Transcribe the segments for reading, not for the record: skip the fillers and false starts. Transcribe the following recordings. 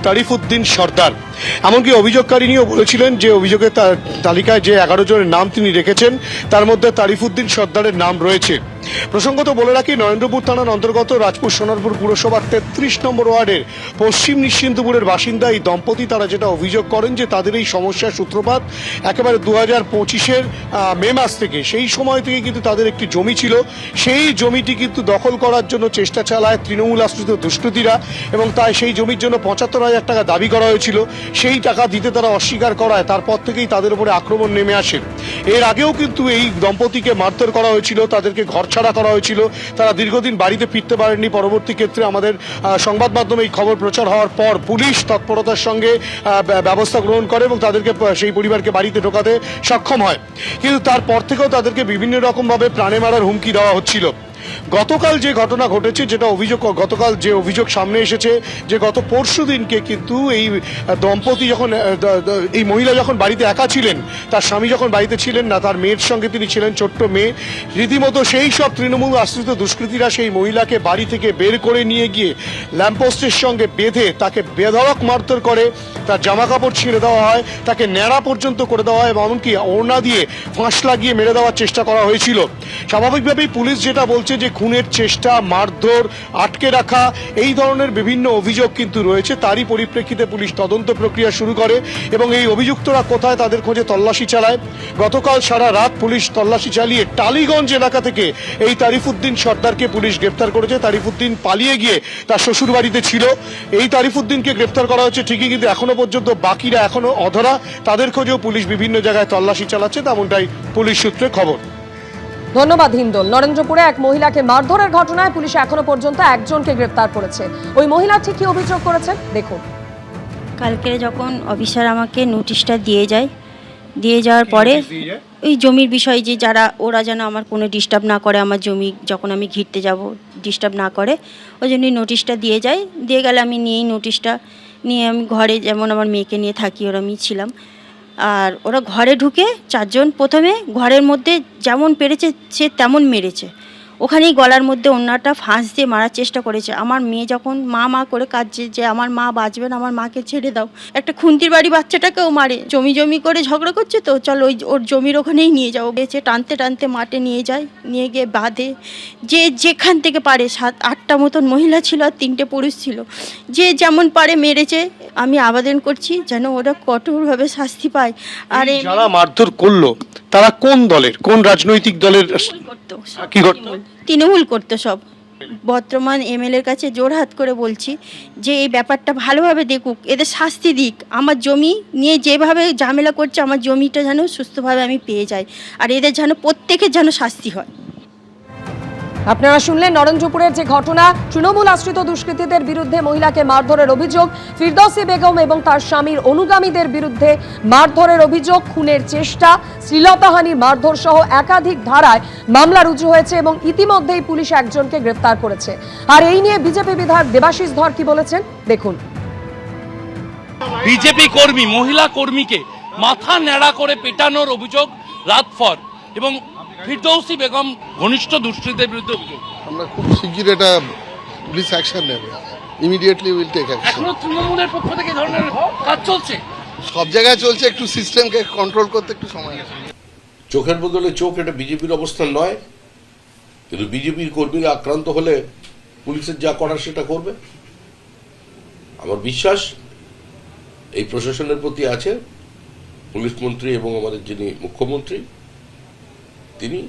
তারিফুদ্দিন সর্দার। এমনকি অভিযোগকারী নিয়েও বলেছিলেন যে অভিযোগের তালিকায় যে 11 জনের নাম তিনি রেখেছেন তার মধ্যে তারিফুদ্দিন সর্দারের নাম রয়েছে। প্রসঙ্গত বলে রাখি, নরেন্দ্রপুর থানার অন্তর্গত রাজপুর সোনারপুর পুরসভার 33 নম্বর ওয়ার্ডের পশ্চিম নিশ্চিন্তপুরের বাসিন্দা এই দম্পতি তারা যেটা অভিযোগ করেন যে তাদের এই সমস্যার সূত্রপাত একেবারে 2025-এর মে মাস থেকে। সেই সময় থেকে কিন্তু তাদের একটি জমি ছিল, সেই জমিটি কিন্তু দখল করার জন্য চেষ্টা চালায় তৃণমূল আশ্রিত দুষ্কৃতীরা এবং তাই সেই জমির জন্য 75,000 টাকা দাবি করা হয়েছিল। সেই টাকা দিতে তারা অস্বীকার করায় তারপর থেকেই তাদের উপরে আক্রমণ নেমে আসে। এর আগেও কিন্তু এই দম্পতিকে মারধর করা হয়েছিল, তাদেরকে ঘরছাড়া করা হয়েছিল, তারা দীর্ঘদিন বাড়িতে ফিরতে পারেননি। পরবর্তী ক্ষেত্রে আমাদের সংবাদ মাধ্যমে এই খবর প্রচার হওয়ার পর পুলিশ তৎপরতার সঙ্গে ব্যবস্থা গ্রহণ করে এবং তাদেরকে সেই পরিবারকে বাড়িতে ঢোকাতে সক্ষম হয়। কিন্তু তারপর থেকেও তাদেরকে বিভিন্ন রকমভাবে প্রাণে মারার হুমকি দেওয়া হচ্ছিল। গতকাল যে ঘটনা ঘটেছে, যেটা গতকাল যে অভিযোগ সামনে এসেছে যে গত পরশু দিনকে কিন্তু এই দম্পতি যখন এই মহিলা যখন বাড়িতে একা ছিলেন, তার স্বামী যখন বাড়িতে ছিলেন না, তার মেয়ের সঙ্গে তিনি ছিলেন, ছোট্ট মেয়ে, রীতিমতো সেই সব তৃণমূল আশ্রিত দুষ্কৃতীরা সেই মহিলাকে বাড়ি থেকে বের করে নিয়ে গিয়ে ল্যাম্পপোস্টের সঙ্গে বেঁধে তাকে বেধড়ক মারধর করে, তার জামা কাপড় ছিঁড়ে দেওয়া হয়, তাকে ন্যাড়া পর্যন্ত করে দেওয়া হয় এবং এমনকি ওড়না দিয়ে ফাঁস লাগিয়ে মেরে দেওয়ার চেষ্টা করা হয়েছিল। স্বাভাবিকভাবেই পুলিশ যেটা বলছে যে খুনের চেষ্টা, মারধর, আটকে রাখা, এই ধরনের বিভিন্ন অভিযোগ কিন্তু রয়েছে। তারই পরিপ্রেক্ষিতে পুলিশ তদন্ত প্রক্রিয়া শুরু করে এবং এই অভিযুক্তরা কোথায় তাদের খোঁজে তল্লাশি চালায়। গতকাল সারা রাত পুলিশ তল্লাশি চালিয়ে টালিগঞ্জ এলাকা থেকে এই তারিফুদ্দিন সর্দারকে পুলিশ গ্রেপ্তার করেছে। তারিফুদ্দিন পালিয়ে গিয়ে তার শ্বশুর বাড়িতে ছিল। এই তারিফুদ্দিনকে গ্রেপ্তার করা হচ্ছে ঠিকই, কিন্তু এখনো পর্যন্ত বাকিরা এখনো অধরা, তাদের খোঁজেও পুলিশ বিভিন্ন জায়গায় তল্লাশি চালাচ্ছে, তেমনটাই পুলিশ সূত্রে খবর। ধন্যবাদ হিন্দল। নরেন্দ্রপুরে এক মহিলাকে মারধরের ঘটনায় পুলিশ এখনো পর্যন্ত একজনকে গ্রেপ্তার করেছে। ওই মহিলা ঠিক কি অভিযোগ করেছেন দেখুন। কালকে যখন অফিসার আমাকে নোটিশটা দিয়ে যাওয়ার পরে ওই জমির বিষয় যে ওরা যেন আমার কোনো ডিস্টার্ব না করে, আমার জমি যখন আমি ঘিরতে যাব ডিস্টার্ব না করে, ওই জন্যই নোটিশটা দিয়ে গেলে আমি নিয়েই নোটিশটা নিয়ে আমি ঘরে, যেমন আমার মেয়েকে নিয়ে থাকি, ওরা আমি ছিলাম। আর ওরা ঘরে ঢুকে চারজন প্রথমে ঘরের মধ্যে যেমন পেরেছে সে তেমন মেরেছে, ওখানেই গলার মধ্যে ওড়নাটা ফাঁস দিয়ে মারার চেষ্টা করেছে। আমার মেয়ে যখন মা করে কাঁদছে যে আমার মা বাঁচবে না, আমার মাকে ছেড়ে দাও, একটা খুন্তির বাড়ি বাচ্চাটাকেও মারে, জমি করে ঝগড়া করছে তো চলো ওর জমির ওখানেই নিয়ে যাও। বেঁচে টানতে মাঠে নিয়ে যায়, নিয়ে গিয়ে বাঁধে, যেখান থেকে পারে 7-8টা মতন মহিলা ছিল আর 3টে পুরুষ ছিল, যে যেমন পারে মেরেছে। আমি আবেদন করছি যেন ওরা কঠোরভাবে শাস্তি পায়। আর যারা মারধর করলো তারা কোন দলের, কোন রাজনৈতিক দলের? কি করতো? তৃণমূল করতো সব। বর্তমান এমএলএর কাছে জোরহাত করে বলছি যে এই ব্যাপারটা ভালোভাবে দেখুক, এদের শাস্তি দিক। আমার জমি নিয়ে যেভাবে ঝামেলা করছে, আমার জমিটা যেন সুস্থভাবে আমি পেয়ে যাই, আর এদের যেন প্রত্যেকের যেন শাস্তি হয়। আপনারা শুনলেন নরেন্দ্রপুরের যে ঘটনা, তৃণমূল আশ্রিত দুষ্কৃতীদের বিরুদ্ধে মহিলাকে মারধরের অভিযোগ, ফিরদৌসী বেগম এবং তার স্বামীর অনুগামীদের বিরুদ্ধে মারধরের অভিযোগ, খুনের চেষ্টা, শ্লীলতাহানির মারধর সহ একাধিক ধারায় মামলা রুজু হয়েছে এবং ইতিমধ্যেই পুলিশ একজনকে গ্রেফতার করেছে। আর এই নিয়ে বিজেপি বিধায়ক দেবাশিস ধর কি বলেছেন দেখুন। বিজেপি কর্মী, মহিলা কর্মীকে মাথা ন্যাড়া করে পেটানোর অভিযোগ রাতভর এবং ফিরদৌসী বেগম ঘনিষ্ঠ দুষ্কৃতীদের বিরুদ্ধে অভিযোগ। আমরা খুব শিগগির এটা পুলিশ অ্যাকশন নেবে, ইমিডিয়েটলি উইল টেক অ্যাকশন। এখনো তৃণমূলের পক্ষ থেকে ধরনের কাজ চলছে, সব জায়গায় চলছে, একটু সিস্টেমকে কন্ট্রোল করতে একটু সময় আছে। চোখের বদলে চোখ, এটা বিজেপির অবস্থান নয়, কিন্তু বিজেপির কর্মীরা আক্রান্ত হলে পুলিশের যা করার সেটা করবে। আমার বিশ্বাস এই প্রশাসনের প্রতি আছে, পুলিশ মন্ত্রী এবং আমাদের যিনি মুখ্যমন্ত্রী তিনি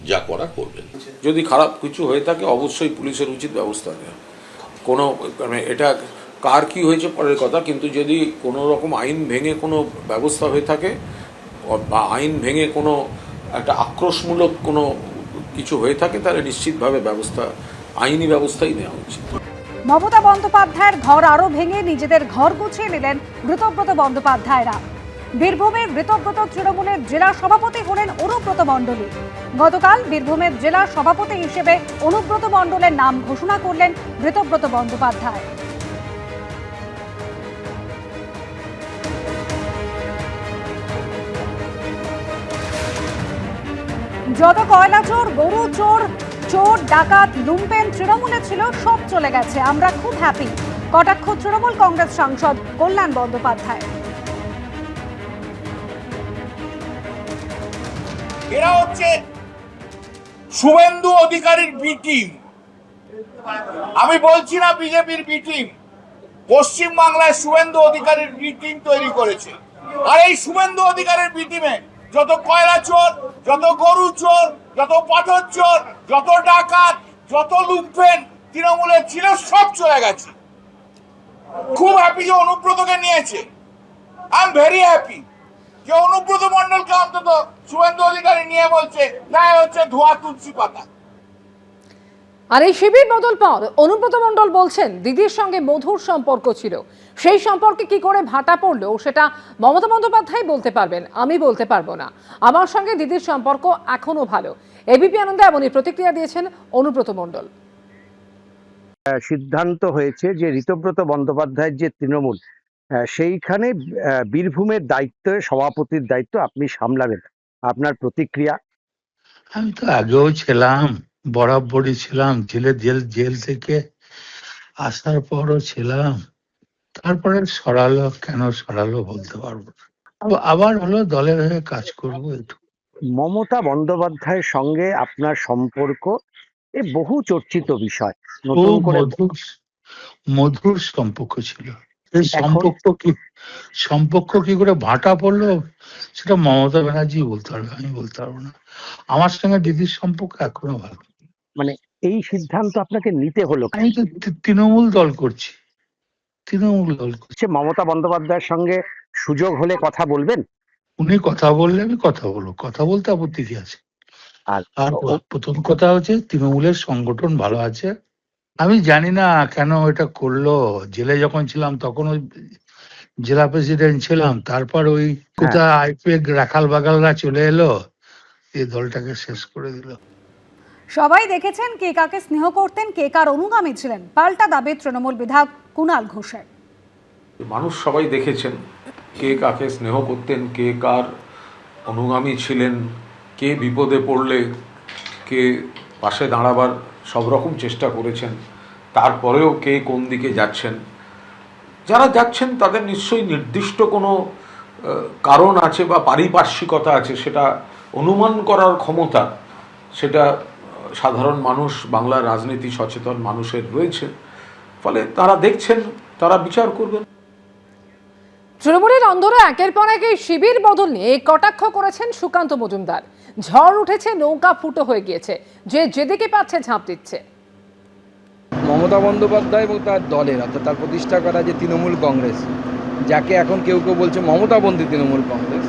যা করা করবেন। যদি খারাপ কিছু হয়ে থাকে অবশ্যই পুলিশের উচিত ব্যবস্থা নেওয়া। কোনো মানে এটা কার কি হয়েছে পরের কথা, কিন্তু যদি কোনো রকম আইন ভেঙে কোনো ব্যবস্থা হয়ে থাকে বা আইন ভেঙে কোনো একটা আক্রোশমূলক কোনো কিছু হয়ে থাকে, তাহলে নিশ্চিতভাবে আইনি ব্যবস্থাই নেওয়া উচিত। মমতা বন্দ্যোপাধ্যায়ের ঘর আরও ভেঙে নিজেদের ঘর গুছিয়ে নিলেন ঋতব্রত বন্দ্যোপাধ্যায়রা। বীরভূমের ঋতব্রত তৃণমূলের জেলা সভাপতি হলেন অনুব্রত মণ্ডলী। গতকাল বীরভূমের জেলা সভাপতি হিসেবে অনুব্রত মণ্ডলের নাম ঘোষণা করলেন ঋতব্রত বন্দ্যোপাধ্যায়। যত কয়লা চোর, গরু চোর, চোর, ডাকাত, লুম্পেন তৃণমূলে ছিল সব চলে গেছে, আমরা খুব হ্যাপি। কটাক্ষ তৃণমূল কংগ্রেস সাংসদ কল্যাণ বন্দ্যোপাধ্যায়। এরা হচ্ছে শুভেন্দু অধিকারীর বি টিম। আমি বলছি না বিজেপির বি টিম, পশ্চিম বাংলায় শুভেন্দু অধিকারীর বি টিম তৈরি করেছে। আর এই শুভেন্দু অধিকারীর বি টিমে যত কয়লা চোর, যত গরু চোর, যত পাথর চোর, যত ডাকাত, যত লুম্পেন তৃণমূলের ছিল সব চলে গেছে। খুব হ্যাপি যে অনুব্রতকে নিয়েছে। আই এম ভেরি হ্যাপি যে অনুব্রত মন্ডলকে অন্তত শুভেন্দু অধিকারী নিয়ে বলছে না হচ্ছে ধোয়া তুলসী পাতা। আর এই শিবির বদল পর অনুব্রত মণ্ডল বলছেন দিদির সঙ্গে মধুর সম্পর্ক ছিল, সেই সম্পর্কে কি করে ভাটা পড়লো সেটা মমতা বন্দ্যোপাধ্যায় বলতে পারবেন, আমি বলতে পারবো না। আমার সঙ্গে দিদির সম্পর্ক এখনো ভালো। এবিপি আনন্দে এমনই প্রতিক্রিয়া দিয়েছেন অনুব্রত মণ্ডল। সিদ্ধান্ত হয়েছে যে ঋতব্রত বন্দ্যোপাধ্যায়ের যে তৃণমূল, সেইখানে বীরভূমের দায়িত্ব, সভাপতির দায়িত্ব আপনি সামলাবেন। আপনার প্রতিক্রিয়া? আমি তো আগেও ছিলাম, বরাবরই ছিলাম, জেল থেকে আসার পরও ছিলাম। তারপরে সরালো, কেন সরালো বলতে পারবো না। আবার হলো দলের হয়ে কাজ করবো একটু। মমতা বন্দ্যোপাধ্যায়ের সঙ্গে আপনার সম্পর্ক এ বহু চর্চিত বিষয়, নতুন করে মধুর সম্পর্ক ছিল। এই সম্পর্ক কি করে ভাটা পড়লো সেটা মমতা ব্যানার্জি বলতে পারবে, আমি বলতে পারবো না। আমার সঙ্গে দিদির সম্পর্ক এখনো ভালো। মানে এই সিদ্ধান্ত আপনাকে নিতে হলো? আমি তো তৃণমূল দল করছি। মমতা বন্দ্যোপাধ্যায়ের সঙ্গে সুযোগ হলে কথা বলবেন? উনি কথা বললে আমি কথা বলবো, কথা বলতে আপত্তি কি আছে? আর প্রথম কথা হচ্ছে তৃণমূলের সংগঠন ভালো আছে। আমি জানি না কেন এটা করলো। জেলে যখন ছিলাম তখন ওই জেলা প্রেসিডেন্ট ছিলাম, তারপর ওই কোথায় আইপিএক রাখাল বাগালরা চলে এলো, এই দলটাকে শেষ করে দিল। সবাই দেখেছেন কে কাকে স্নেহ করতেন, কে কার অনুগামী ছিলেন, পাল্টা দাবি তৃণমূল বিধায়ক কুণাল ঘোষের। মানুষ সবাই দেখেছেন কে কাকে স্নেহ করতেন, কে কার অনুগামী ছিলেন, কে বিপদে পড়লে কে পাশে দাঁড়াবার সব রকম চেষ্টা করেছেন, তারপরেও কে কোন দিকে যাচ্ছেন। যারা যাচ্ছেন তাদের নিশ্চয়ই নির্দিষ্ট কোনো কারণ আছে বা পারিপার্শ্বিকতা আছে, সেটা অনুমান করার ক্ষমতা সেটা সাধারণ মানুষ, বাংলার রাজনীতি সচেতন মানুষের রয়েছে। ফলে তারা দেখছেন, তারা বিচার করবেন। তৃণমূলের অন্ধরা একের পর এক শিবির বদল নিয়ে কটাক্ষ করেছেন সুকান্ত মজুমদার। ঝড় উঠেছে, নৌকা ফুটো হয়ে গিয়েছে, যে যেদিকে পাচ্ছে ঝাঁপ দিচ্ছে। মমতা বন্দ্যোপাধ্যায় এবং তার দলের, অর্থাৎ তার প্রতিষ্ঠা করা যে তৃণমূল কংগ্রেস, যাকে এখন কেউ কেউ বলছে মমতাবন্দী তৃণমূল কংগ্রেস,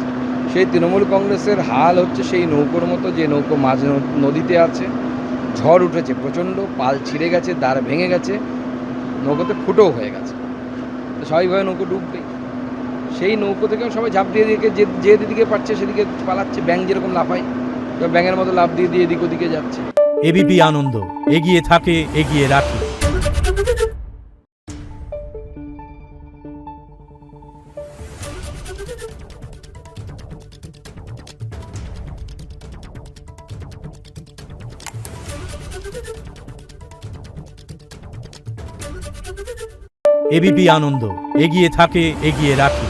সেই তৃণমূল কংগ্রেসের হাল হচ্ছে সেই নৌকোর মতো, যে নৌকো মাঝ নদীতে আছে, ঝড় উঠেছে প্রচণ্ড, পাল ছিঁড়ে গেছে, দাঁড় ভেঙে গেছে, নৌকোতে ফুটো হয়ে গেছে, তো স্বাভাবিকভাবে নৌকো ডুববে। সেই নৌকো থেকে সবাই ঝাঁপ দিয়ে দিয়ে যে দিকে পারছে সেদিকে পালাচ্ছে। ব্যাঙ যেরকম লাফায়, ব্যাঙের মতো লাফ দিয়ে দিয়ে এদিক ওদিকে যাচ্ছে। এবিপি আনন্দ, এগিয়ে থাকে, এগিয়ে রাখে। এবিপি আনন্দ, এগিয়ে থাকে, এগিয়ে রাখে।